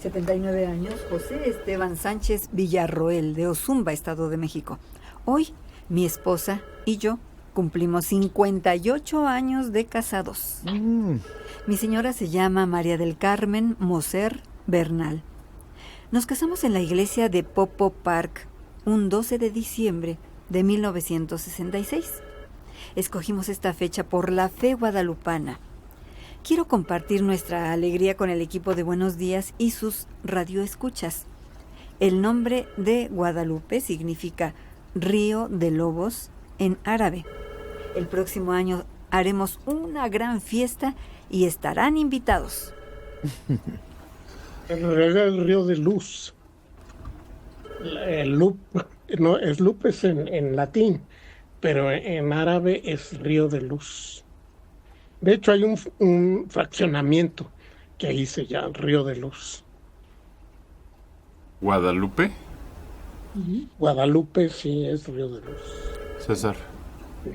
79 años, José Esteban Sánchez Villarroel, de Ozumba, Estado de México. Hoy, mi esposa y yo cumplimos 58 años de casados. Mi señora se llama María del Carmen Moser Bernal. Nos casamos en la iglesia de Popo Park un 12 de diciembre de 1966. Escogimos esta fecha por la fe guadalupana. Quiero compartir nuestra alegría con el equipo de Buenos Días y sus radioescuchas. El nombre de Guadalupe significa Río de Lobos en árabe. El próximo año haremos una gran fiesta y estarán invitados. En realidad el río de luz. El loop, no, es loop es en latín, pero en árabe es río de luz. De hecho hay un fraccionamiento que ahí se llama Río de Luz. ¿Guadalupe? Guadalupe sí es Río de Luz. César.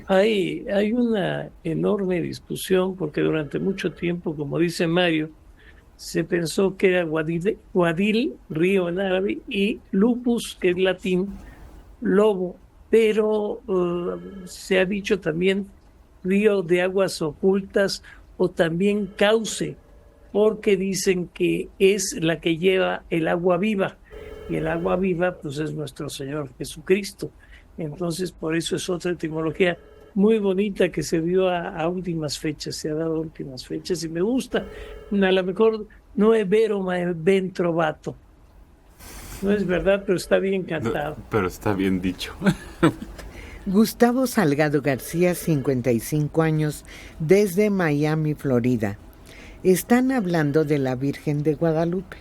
Hay una enorme discusión porque durante mucho tiempo, como dice Mario, se pensó que era Guadil, río en árabe, y lupus, que es latín, lobo, pero se ha dicho también río de aguas ocultas o también cauce, porque dicen que es la que lleva el agua viva, y el agua viva pues es nuestro Señor Jesucristo. Entonces por eso es otra etimología muy bonita que se dio a últimas fechas, se ha dado a últimas fechas y me gusta. A lo mejor no es vero ma es ben trovato, no es verdad, pero está bien cantado. No, pero está bien dicho. Gustavo Salgado García, 55 años, desde Miami, Florida. Están hablando de la Virgen de Guadalupe.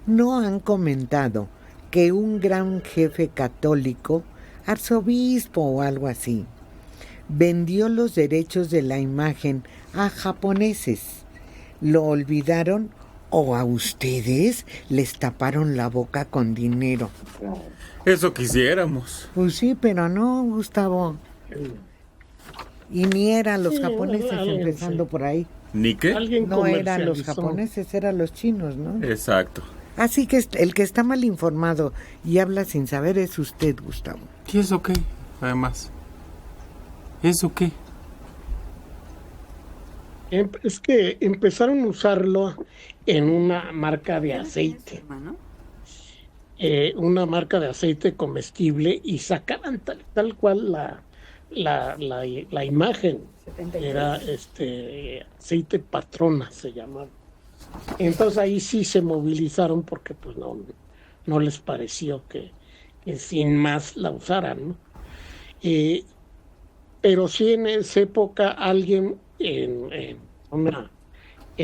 No han comentado que un gran jefe católico, arzobispo o algo así, vendió los derechos de la imagen a japoneses. ¿Lo olvidaron o a ustedes les taparon la boca con dinero? Eso quisiéramos. Pues sí, pero no, Gustavo. Y ni eran los japoneses, empezando por ahí. ¿Ni qué? No eran los japoneses, eran los chinos, ¿no? Exacto. Así que el que está mal informado y habla sin saber es usted, Gustavo. ¿Y eso qué? Además, ¿eso qué? Es que empezaron a usarlo en una marca de aceite. Una marca de aceite comestible y sacaban tal cual la imagen. Era aceite Patrona se llamaba. Entonces ahí sí se movilizaron porque pues no les pareció que sin más la usaran, ¿no? Pero sí en esa época alguien en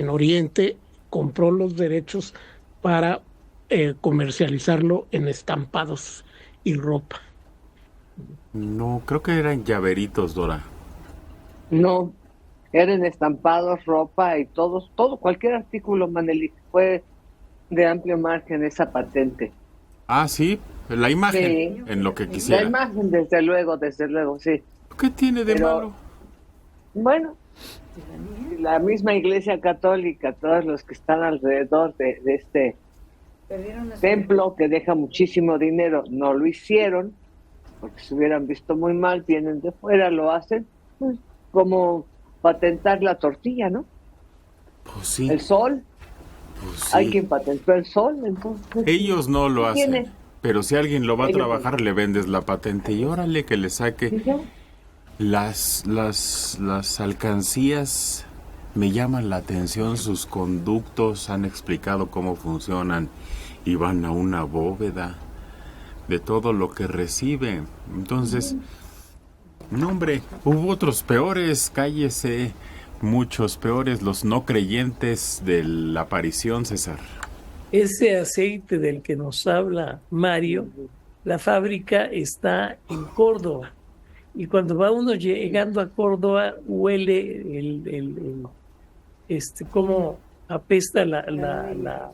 Oriente compró los derechos para comercializarlo en estampados y ropa. No, creo que eran llaveritos, Dora. No, eran estampados, ropa y todo, cualquier artículo, Maneli, fue de amplio margen esa patente. Ah, sí, la imagen, sí, en lo que quisiera. La imagen, desde luego, sí. ¿Qué tiene de malo? Bueno, la misma Iglesia Católica, todos los que están alrededor de este templo que deja muchísimo dinero, no lo hicieron, porque se hubieran visto muy mal, vienen de fuera, lo hacen, pues, como patentar la tortilla, ¿no? Pues sí. El sol. Pues sí. Hay quien patentó el sol, entonces. Ellos no lo hacen, pero si alguien lo va a trabajar, le vendes la patente y órale que le saque. Las alcancías me llaman la atención, sus conductos, han explicado cómo funcionan y van a una bóveda de todo lo que reciben. Entonces, no hombre, hubo otros peores, cállese, muchos peores, los no creyentes de la aparición, César. Ese aceite del que nos habla Mario, la fábrica está en Córdoba. Y cuando va uno llegando a Córdoba, huele cómo apesta la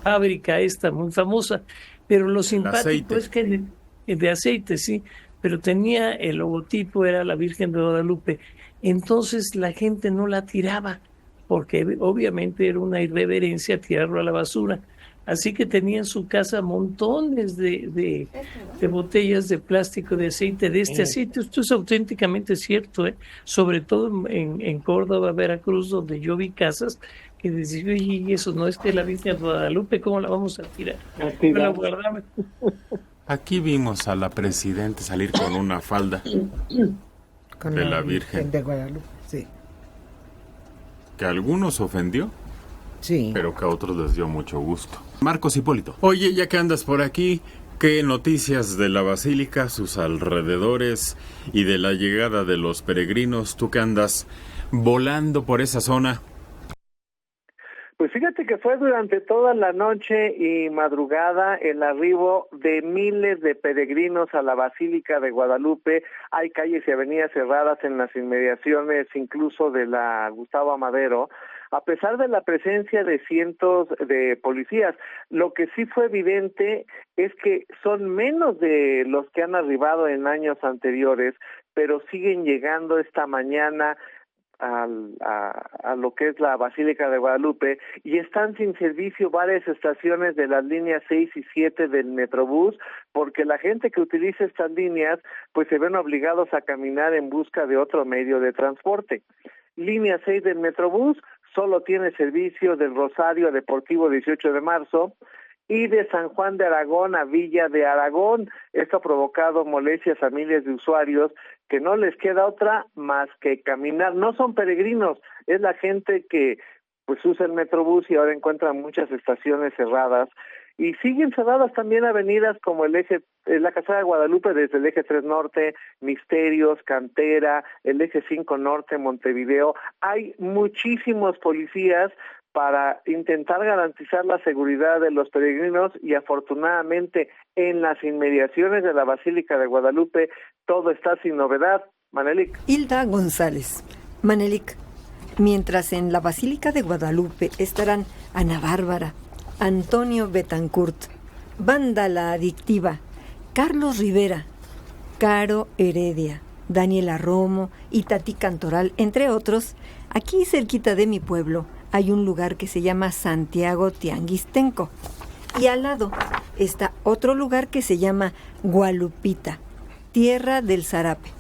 fábrica esta muy famosa. Pero lo simpático es que de aceite, sí, pero tenía el logotipo, era la Virgen de Guadalupe. Entonces la gente no la tiraba, porque obviamente era una irreverencia tirarlo a la basura. Así que tenía en su casa montones de botellas de plástico de aceite, de este aceite. Esto es auténticamente cierto, ¿eh? Sobre todo en Córdoba, Veracruz, donde yo vi casas que decían, oye, eso no es que la Virgen de Guadalupe, ¿cómo la vamos a tirar? No la guardaba. Aquí vimos a la presidenta salir con una falda Con de la Virgen de Guadalupe, sí. Que a algunos ofendió, Sí. pero que a otros les dio mucho gusto. Marcos Hipólito. Oye, ya que andas por aquí, ¿qué noticias de la basílica, sus alrededores y de la llegada de los peregrinos? Tú que andas volando por esa zona. Pues fíjate que fue durante toda la noche y madrugada el arribo de miles de peregrinos a la Basílica de Guadalupe. Hay calles y avenidas cerradas en las inmediaciones, incluso de la Gustavo Amadero, a pesar de la presencia de cientos de policías. Lo que sí fue evidente es que son menos de los que han arribado en años anteriores, pero siguen llegando esta mañana a lo que es la Basílica de Guadalupe, y están sin servicio varias estaciones de las líneas 6 y 7 del Metrobús, porque la gente que utiliza estas líneas pues se ven obligados a caminar en busca de otro medio de transporte. Línea 6 del Metrobús solo tiene servicio del Rosario a Deportivo 18 de marzo y de San Juan de Aragón a Villa de Aragón. Esto ha provocado molestias a miles de usuarios que no les queda otra más que caminar. No son peregrinos, es la gente que pues usa el Metrobús y ahora encuentra muchas estaciones cerradas. Y siguen cerradas también avenidas como la Calzada de Guadalupe desde el eje 3 Norte, Misterios, Cantera, el eje 5 Norte, Montevideo. Hay muchísimos policías para intentar garantizar la seguridad de los peregrinos, y afortunadamente en las inmediaciones de la Basílica de Guadalupe todo está sin novedad. Manelik. Hilda González. Manelik, mientras en la Basílica de Guadalupe estarán Ana Bárbara, Antonio Betancourt, Banda La Adictiva, Carlos Rivera, Caro Heredia, Daniela Romo y Tati Cantoral, entre otros, aquí cerquita de mi pueblo hay un lugar que se llama Santiago Tianguistenco. Y al lado está otro lugar que se llama Gualupita, Tierra del Zarape.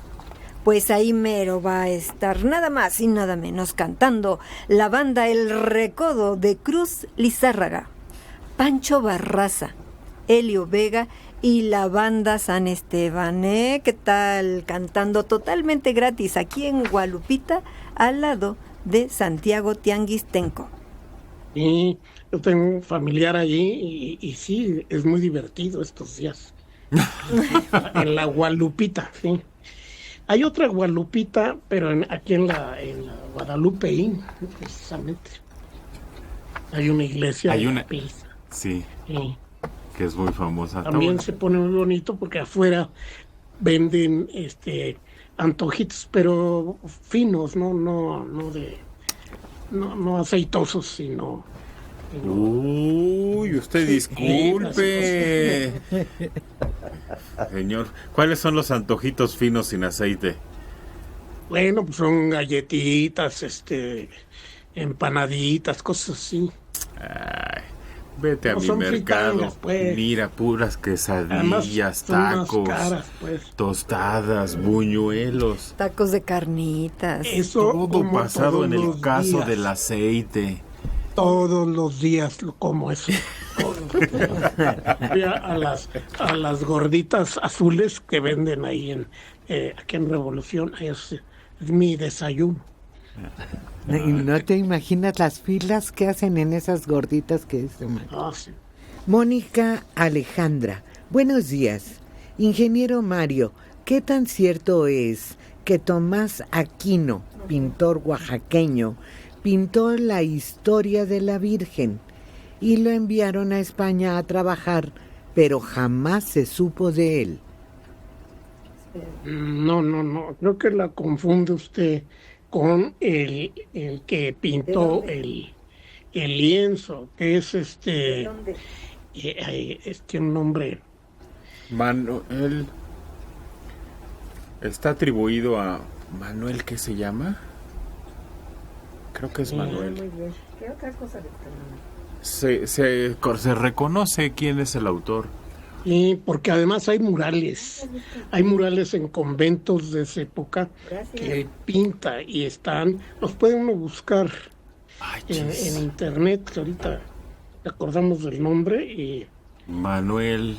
Pues ahí mero va a estar nada más y nada menos cantando la banda El Recodo de Cruz Lizárraga, Pancho Barraza, Helio Vega y la banda San Esteban. ¿Qué tal? Cantando totalmente gratis aquí en Gualupita, al lado de Santiago Tianguistenco. Y yo tengo un familiar allí y sí, es muy divertido estos días. En la Gualupita, sí. Hay otra Gualupita, pero aquí en la Guadalupe, precisamente. Hay una iglesia. Hay una, sí, que es muy famosa. También se pone muy bonito porque afuera venden antojitos, pero finos, no aceitosos, sino. Uy, usted disculpe. Señor, ¿cuáles son los antojitos finos sin aceite? Bueno, pues son galletitas, empanaditas, cosas así. Ay, vete a mi son mercado. fritadas, pues. Mira, puras quesadillas, tacos, caras, pues. Tostadas, buñuelos. Tacos de carnitas. Eso todo basado en el caso días. del aceite. Todos los días lo como eso. a las gorditas azules que venden ahí aquí en Revolución, es mi desayuno. Y no te imaginas las filas que hacen en esas gorditas que es. Sí. Mónica Alejandra, buenos días. Ingeniero Mario, ¿qué tan cierto es que Tomás Aquino, pintor oaxaqueño, pintó la historia de la Virgen y lo enviaron a España a trabajar, pero jamás se supo de él? No, creo que la confunde usted con el que pintó el lienzo, que es un nombre. Manuel. Está atribuido a Manuel, ¿qué se llama? Creo que es Manuel. Muy bien. ¿Qué otra cosa le se reconoce quién es el autor. Y porque además hay murales en conventos de esa época que él pinta y los puede uno buscar en internet, que ahorita acordamos del nombre y... Manuel,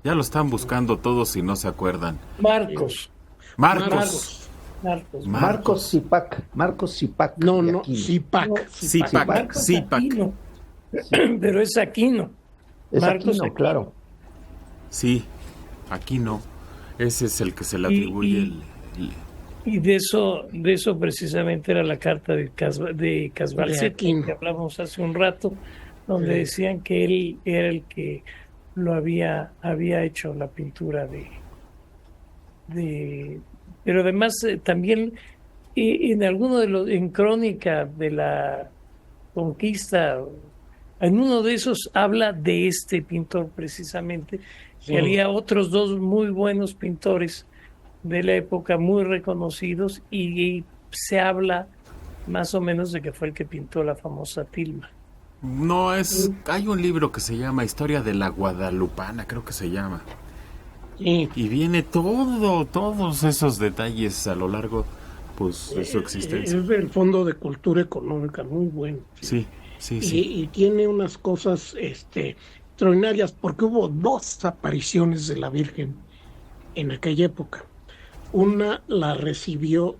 ya lo están buscando todos y no se acuerdan. Marcos Zipac. No, Zipac. Aquino. Pero es Aquino. Es Marcos Aquino, claro. Sí, Aquino. Ese es el que se le atribuye Y de eso precisamente era la carta de Casbalceta, que hablamos hace un rato, donde decían que él era el que lo había hecho la pintura pero además también en crónica de la conquista, en uno de esos habla de este pintor precisamente, que había otros dos muy buenos pintores de la época, muy reconocidos, y se habla más o menos de que fue el que pintó la famosa tilma. No, hay un libro que se llama Historia de la Guadalupana, creo que se llama. Y viene todos esos detalles a lo largo pues de su existencia. Es del Fondo de Cultura Económica, muy bueno. Sí. Y tiene unas cosas extraordinarias, porque hubo 2 apariciones de la Virgen en aquella época. Una la recibió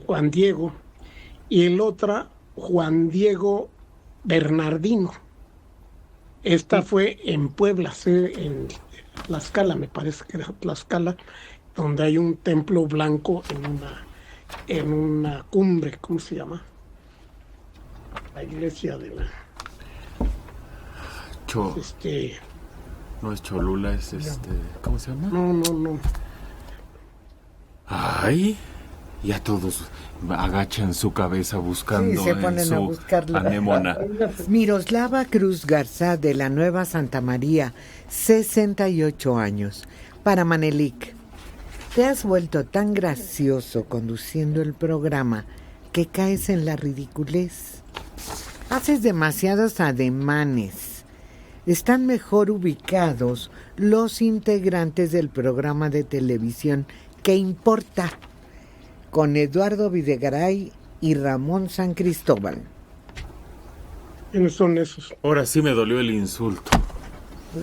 Juan Diego, y el otra Juan Diego Bernardino. Esta fue en Puebla, en Tlaxcala, me parece que era Tlaxcala, donde hay un templo blanco en una cumbre, ¿cómo se llama? La iglesia de la... No es Cholula, es ¿cómo se llama? No. Ay, ya todos agachan su cabeza buscando se ponen a buscarla. anémona. Miroslava Cruz Garza, de la Nueva Santa María, 68 años. Para Manelik, te has vuelto tan gracioso conduciendo el programa que caes en la ridiculez. Haces demasiados ademanes. Están mejor ubicados los integrantes del programa de televisión ¿Qué importa?, con Eduardo Videgaray y Ramón San Cristóbal. ¿Quiénes son esos? Ahora sí me dolió el insulto.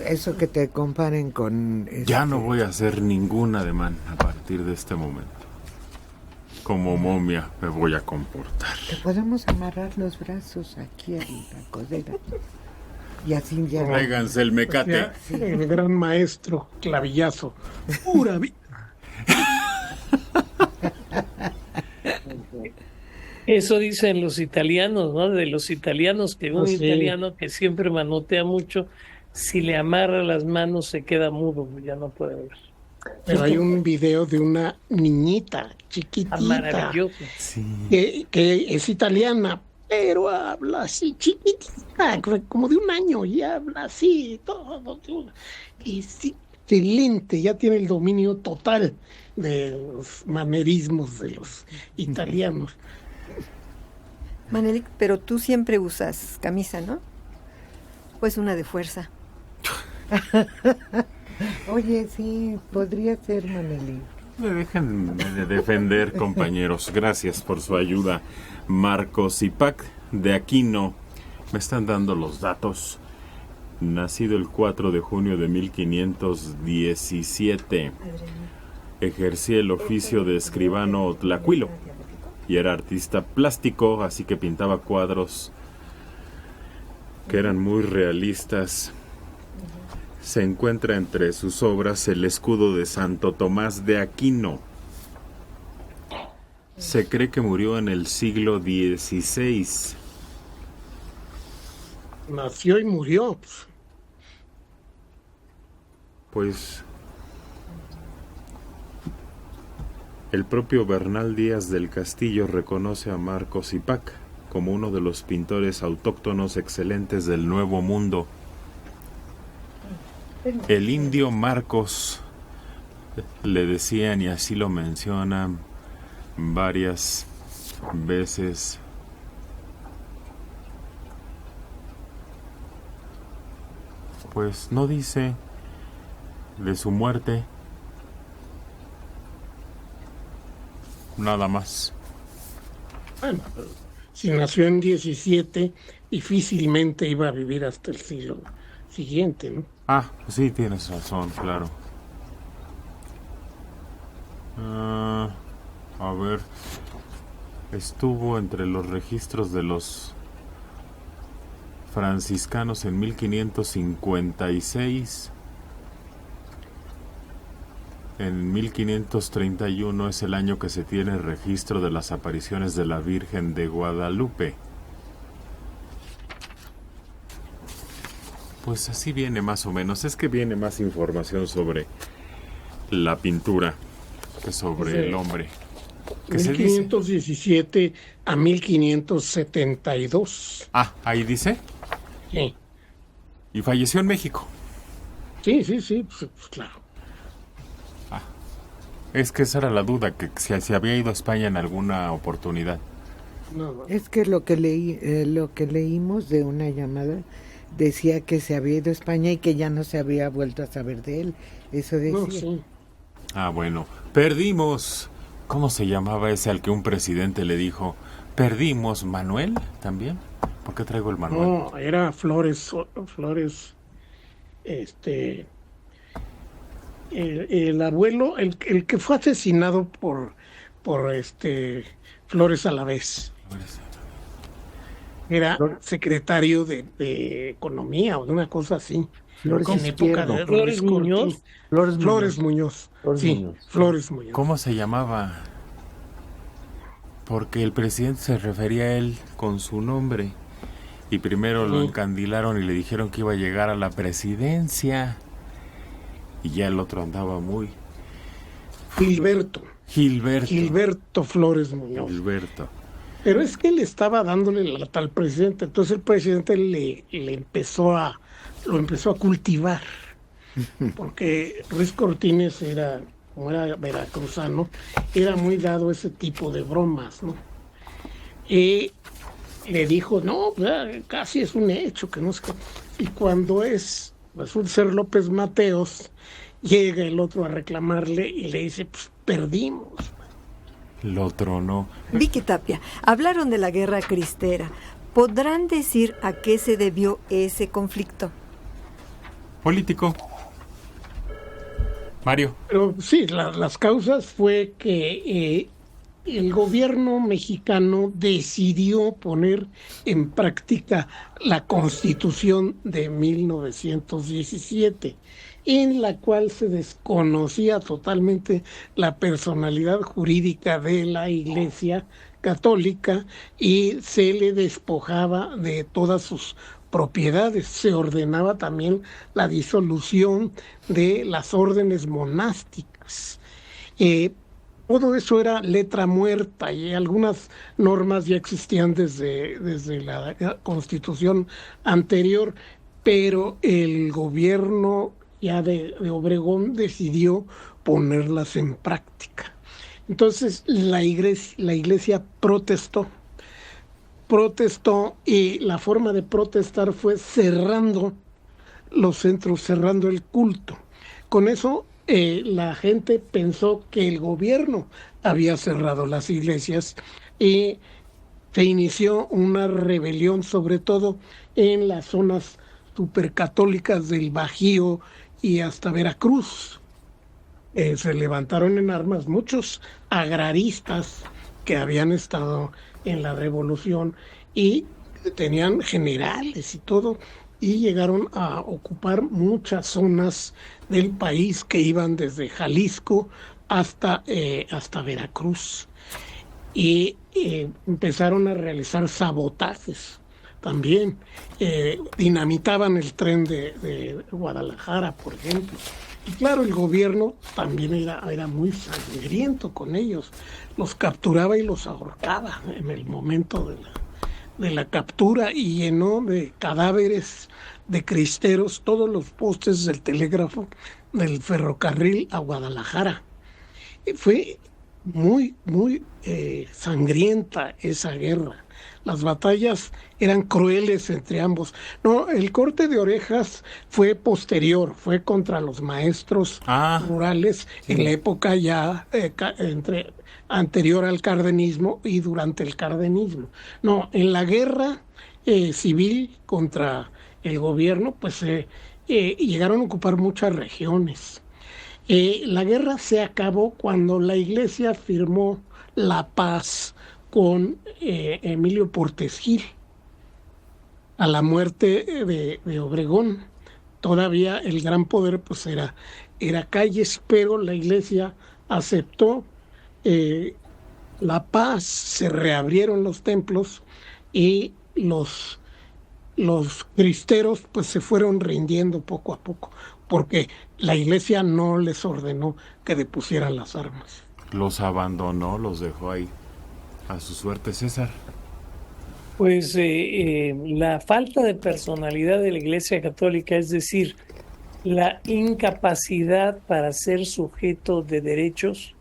Eso que te comparen con... Ya no voy a hacer ningún ademán a partir de este momento. Como momia me voy a comportar. Te podemos amarrar los brazos aquí a la codera. Y así ya... Tráiganse el mecate. Sí, el gran maestro clavillazo. Pura vida. Eso dicen los italianos, ¿no? De los italianos, que un italiano que siempre manotea mucho, si le amarra las manos se queda mudo, ya no puede hablar. Pero hay un video de una niñita chiquitita, maravilloso, que es italiana, pero habla así chiquitita, como de 1 año, y habla así, todo. Y sí, excelente, ya tiene el dominio total de los manerismos de los italianos. Manelik, pero tú siempre usas camisa, ¿no? Pues una de fuerza. Oye, sí, podría ser, Manelik. Déjenme de defender, compañeros. Gracias por su ayuda. Marcos Zipac de Aquino. Me están dando los datos. Nacido el 4 de junio de 1517. Ejercía el oficio de escribano tlacuilo y era artista plástico, así que pintaba cuadros que eran muy realistas. Se encuentra entre sus obras el escudo de Santo Tomás de Aquino. Se cree que murió en el siglo XVI. Nació y murió. Pues el propio Bernal Díaz del Castillo reconoce a Marcos Zipac como uno de los pintores autóctonos excelentes del Nuevo Mundo. El indio Marcos, le decían, y así lo mencionan varias veces. pues no dice de su muerte. Nada más. Bueno, si nació en 17, difícilmente iba a vivir hasta el siglo siguiente, ¿no? Ah, sí, tienes razón, claro. A ver, estuvo entre los registros de los franciscanos en 1556. En 1531 es el año que se tiene registro de las apariciones de la Virgen de Guadalupe. Pues así viene más o menos. Es que viene más información sobre la pintura que sobre el hombre. ¿Qué se dice? 1517 a 1572. Ah, ahí dice. Sí, Y falleció en México. sí, pues claro. Es que esa era la duda, que si había ido a España en alguna oportunidad. No, Es que lo que leímos de una llamada decía que se había ido a España y que ya no se había vuelto a saber de él. Eso decía. no, sí. Ah, bueno. Perdimos. ¿Cómo se llamaba ese al que un presidente le dijo? ¿Perdimos Manuel también? ¿Por qué traigo el Manuel? No, era Flores, el abuelo, el que fue asesinado por Flores Alavés. Era secretario de Economía o de una cosa así. Flores en época de Flores Ruiz Muñoz. Cortines. Flores Flores Muñoz. Flores Sí, Muñoz. Flores Muñoz. ¿Cómo se llamaba? Porque el presidente se refería a él con su nombre. Y primero lo encandilaron y le dijeron que iba a llegar a la presidencia. Y ya el otro andaba muy... Gilberto Flores Muñoz. Gilberto. Pero es que él estaba dándole la lata al presidente, entonces el presidente lo empezó a cultivar, porque Ruiz Cortines como era veracruzano, era muy dado a ese tipo de bromas, ¿no? Y le dijo, no, casi es un hecho, que no sé qué. Y cuando resulta ser López Mateos, llega el otro a reclamarle y le dice, pues perdimos. Lo tronó. Vicky Tapia, hablaron de la guerra cristera. ¿Podrán decir a qué se debió ese conflicto? Político. Mario. Pero sí, las causas fue que el gobierno mexicano decidió poner en práctica la Constitución de 1917, en la cual se desconocía totalmente la personalidad jurídica de la Iglesia Católica y se le despojaba de todas sus propiedades. Se ordenaba también la disolución de las órdenes monásticas. Todo eso era letra muerta y algunas normas ya existían desde la Constitución anterior, pero el gobierno ya de Obregón decidió ponerlas en práctica. Entonces la iglesia protestó y la forma de protestar fue cerrando los centros, cerrando el culto. Con eso la gente pensó que el gobierno había cerrado las iglesias y se inició una rebelión, sobre todo en las zonas supercatólicas del Bajío y hasta Veracruz. Se levantaron en armas muchos agraristas que habían estado en la revolución y tenían generales y todo, y llegaron a ocupar muchas zonas del país que iban desde Jalisco hasta Veracruz. Y empezaron a realizar sabotajes también. Dinamitaban el tren de Guadalajara, por ejemplo. Y claro, el gobierno también era muy sangriento con ellos. Los capturaba y los ahorcaba en el momento de la captura, y llenó de cadáveres de cristeros todos los postes del telégrafo del ferrocarril a Guadalajara. Fue muy, muy sangrienta esa guerra. las batallas eran crueles entre ambos. No, el corte de orejas fue posterior, fue contra los maestros rurales en la época ya anterior al cardenismo y durante el cardenismo. No, en la guerra civil contra el gobierno, pues llegaron a ocupar muchas regiones. La guerra se acabó cuando la Iglesia firmó la paz con Emilio Portes Gil a la muerte de Obregón. Todavía el gran poder pues era Calles, pero la Iglesia aceptó la paz, se reabrieron los templos y los cristeros pues se fueron rindiendo poco a poco, porque la Iglesia no les ordenó que depusieran las armas. Los abandonó, los dejó ahí a su suerte, César. Pues la falta de personalidad de la Iglesia Católica, es decir, la incapacidad para ser sujeto de derechos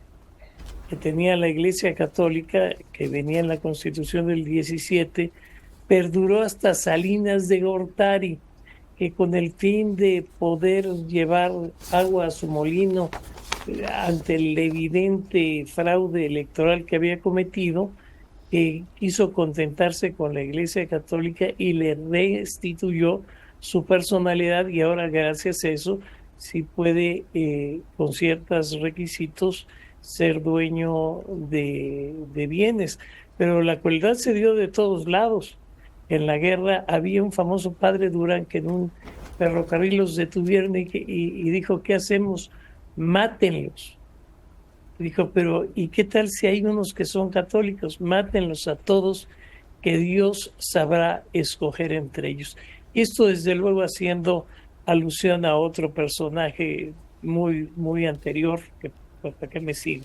que tenía la Iglesia Católica, que venía en la Constitución del 17, perduró hasta Salinas de Gortari, que con el fin de poder llevar agua a su molino ante el evidente fraude electoral que había cometido, quiso contentarse con la Iglesia Católica y le restituyó su personalidad, y ahora gracias a eso sí puede con ciertos requisitos ser dueño de bienes. Pero la crueldad se dio de todos lados. En la guerra había un famoso padre Durán que en un ferrocarril los detuvieron y dijo: ¿qué hacemos? Mátenlos. Dijo: pero ¿y qué tal si hay unos que son católicos? Mátenlos a todos, que Dios sabrá escoger entre ellos. Y esto desde luego haciendo alusión a otro personaje muy, muy anterior, que ¿para qué me sigo?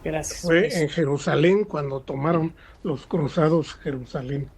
Gracias. Fue en Jerusalén cuando tomaron los cruzados Jerusalén.